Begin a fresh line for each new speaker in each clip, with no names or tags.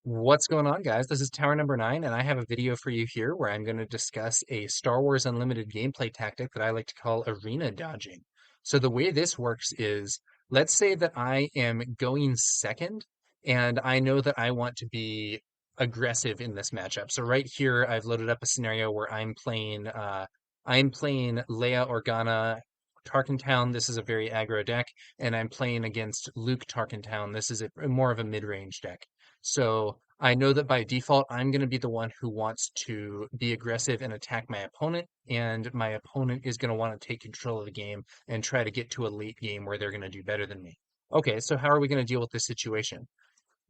What's going on, guys? This is Tower number 9, and I have a video for you here where I'm going to discuss a Star Wars Unlimited gameplay tactic that I like to call arena dodging. So the way this works is, let's say that I am going second, and I know that I want to be aggressive in this matchup. So right here, I've loaded up a scenario where I'm playing Leia Organa Tarkin Town. This is a very aggro deck, and I'm playing against Luke Tarkin Town. This is more of a mid-range deck. So I know that by default, I'm going to be the one who wants to be aggressive and attack my opponent, and my opponent is going to want to take control of the game and try to get to a late game where they're going to do better than me. Okay, so how are we going to deal with this situation?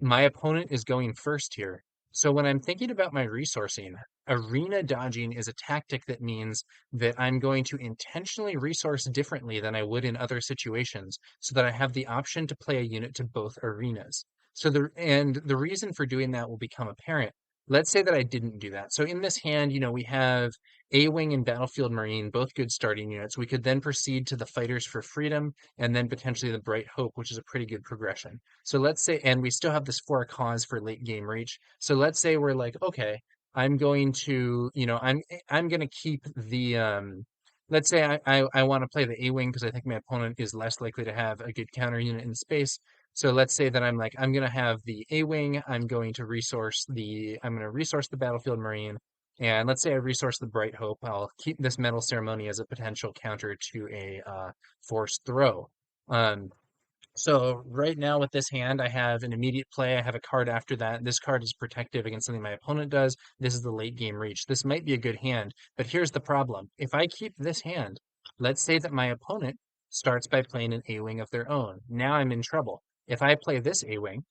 My opponent is going first here. So when I'm thinking about my resourcing, arena dodging is a tactic that means that I'm going to intentionally resource differently than I would in other situations so that I have the option to play a unit to both arenas. The reason for doing that will become apparent. Let's say that I didn't do that. So in this hand, we have A-Wing and Battlefield Marine, both good starting units. We could then proceed to the Fighters for Freedom and then potentially the Bright Hope, which is a pretty good progression. So let's say, and we still have this for a cause for late game reach. So let's say we're like, okay, I'm going to, I'm going to keep let's say I want to play the A-Wing because I think my opponent is less likely to have a good counter unit in space. So let's say that I'm like, I'm going to have the A-Wing, I'm going to resource the Battlefield Marine, and let's say I resource the Bright Hope. I'll keep this Metal Ceremony as a potential counter to a forced throw. Um, so right now with this hand, I have an immediate play. I have a card after that. This card is protective against something my opponent does. This is the late game reach. This might be a good hand, but here's the problem. If I keep this hand, let's say that my opponent starts by playing an A-Wing of their own. Now I'm in trouble. If I play this A-Wing,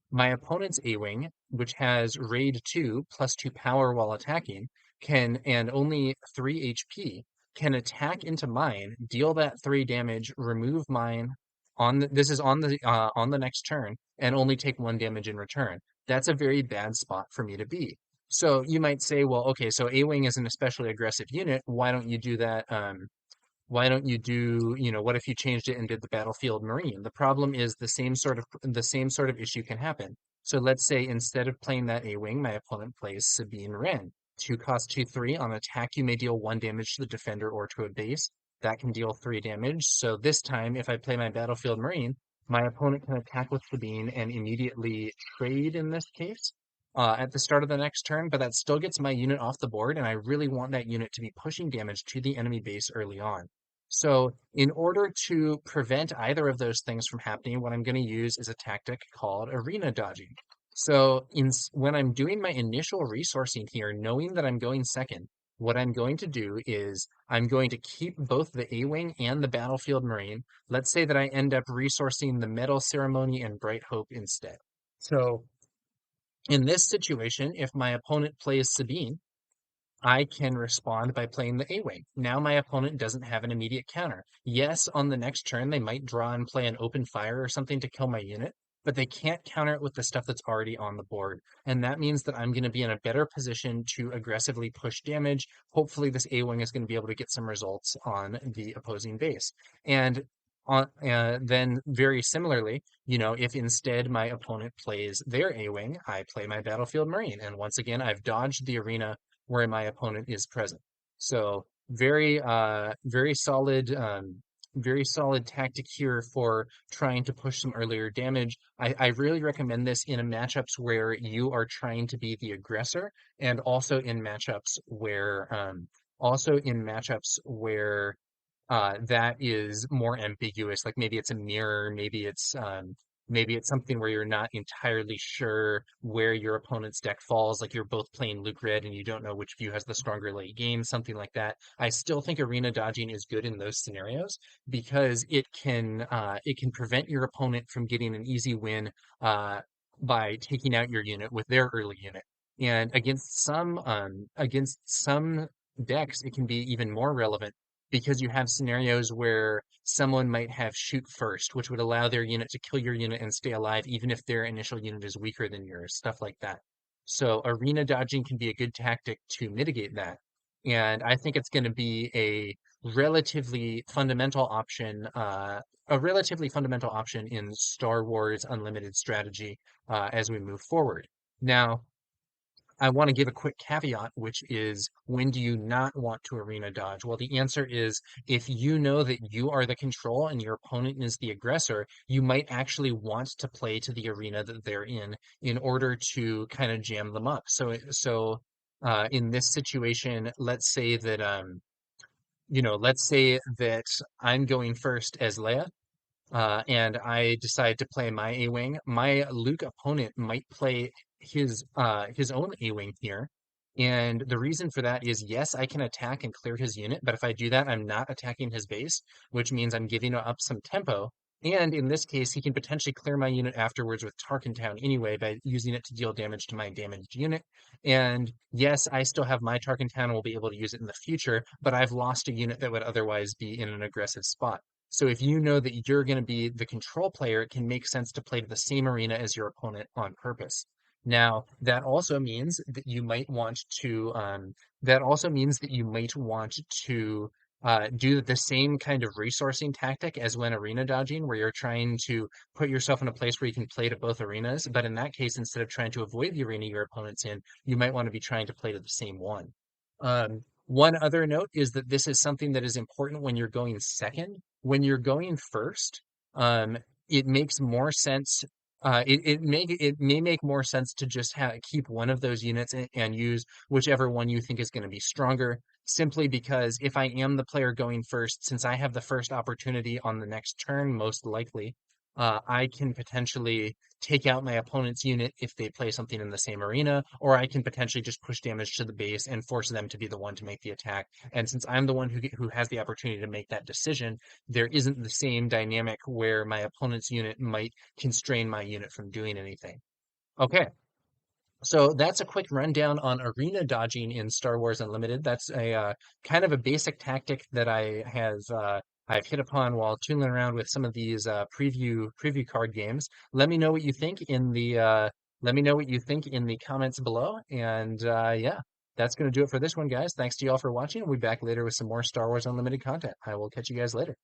my opponent's A-Wing, which has Raid 2 plus 2 power while attacking, and only 3 HP, can attack into mine, deal that 3 damage, remove mine this is on the next turn, and only take 1 damage in return. That's a very bad spot for me to be. So you might say, well, okay, so A-Wing is an especially aggressive unit. Why don't you do that? Why don't you do, what if you changed it and did the Battlefield Marine? The problem is the same sort of issue can happen. So let's say instead of playing that A-Wing, my opponent plays Sabine Wren. 2 cost 2/3 on attack, you may deal 1 damage to the defender or to a base. That can deal 3 damage. So this time, if I play my Battlefield Marine, my opponent can attack with Sabine and immediately trade in this case at the start of the next turn, but that still gets my unit off the board, and I really want that unit to be pushing damage to the enemy base early on. So in order to prevent either of those things from happening, what I'm going to use is a tactic called arena dodging. So when I'm doing my initial resourcing here, knowing that I'm going second, what I'm going to do is I'm going to keep both the A-Wing and the Battlefield Marine. Let's say that I end up resourcing the Metal Ceremony and Bright Hope instead. So in this situation, if my opponent plays Sabine, I can respond by playing the A-Wing. Now my opponent doesn't have an immediate counter. Yes, on the next turn, they might draw and play an open fire or something to kill my unit, but they can't counter it with the stuff that's already on the board. And that means that I'm going to be in a better position to aggressively push damage. Hopefully, this A-Wing is going to be able to get some results on the opposing base. And then very similarly, if instead my opponent plays their A-Wing, I play my Battlefield Marine. And once again, I've dodged the arena where my opponent is present. So very solid tactic here for trying to push some earlier damage. I really recommend this in matchups where you are trying to be the aggressor, and also in matchups where that is more ambiguous. Like maybe it's a mirror, maybe it's something where you're not entirely sure where your opponent's deck falls. Like you're both playing Luke Red and you don't know which view has the stronger late game, something like that. I still think arena dodging is good in those scenarios because it can prevent your opponent from getting an easy win by taking out your unit with their early unit. And against some decks, it can be even more relevant because you have scenarios where someone might have shoot first, which would allow their unit to kill your unit and stay alive, even if their initial unit is weaker than yours, stuff like that. So arena dodging can be a good tactic to mitigate that. And I think it's going to be relatively fundamental option, a relatively fundamental option in Star Wars Unlimited strategy as we move forward. Now, I want to give a quick caveat, which is when do you not want to arena dodge? Well, the answer is if you know that you are the control and your opponent is the aggressor, you might actually want to play to the arena that they're in order to kind of jam them up. So in this situation, let's say that I'm going first as Leia, and I decide to play my A-wing, my Luke opponent might play his own A-wing here. And the reason for that is yes, I can attack and clear his unit, but if I do that, I'm not attacking his base, which means I'm giving up some tempo. And in this case, he can potentially clear my unit afterwards with Tarkin Town anyway by using it to deal damage to my damaged unit. And yes, I still have my Tarkin Town and will be able to use it in the future, but I've lost a unit that would otherwise be in an aggressive spot. So if you know that you're going to be the control player, it can make sense to play to the same arena as your opponent on purpose. Now, that also means that you might want to do the same kind of resourcing tactic as when arena dodging, where you're trying to put yourself in a place where you can play to both arenas. But in that case, instead of trying to avoid the arena your opponent's in, you might want to be trying to play to the same one. One other note is that this is something that is important when you're going second. When you're going first, um, it makes more sense. It may make more sense to just keep one of those units and use whichever one you think is going to be stronger. Simply because if I am the player going first, since I have the first opportunity on the next turn, most likely, I can potentially take out my opponent's unit if they play something in the same arena, or I can potentially just push damage to the base and force them to be the one to make the attack. And since I'm the one who has the opportunity to make that decision, there isn't the same dynamic where my opponent's unit might constrain my unit from doing anything. Okay, so that's a quick rundown on arena dodging in Star Wars Unlimited. That's a kind of a basic tactic that I've hit upon while tooling around with some of these preview card games. Let me know what you think in the comments below. And yeah, that's going to do it for this one, guys. Thanks to you all for watching. We'll be back later with some more Star Wars Unlimited content. I will catch you guys later.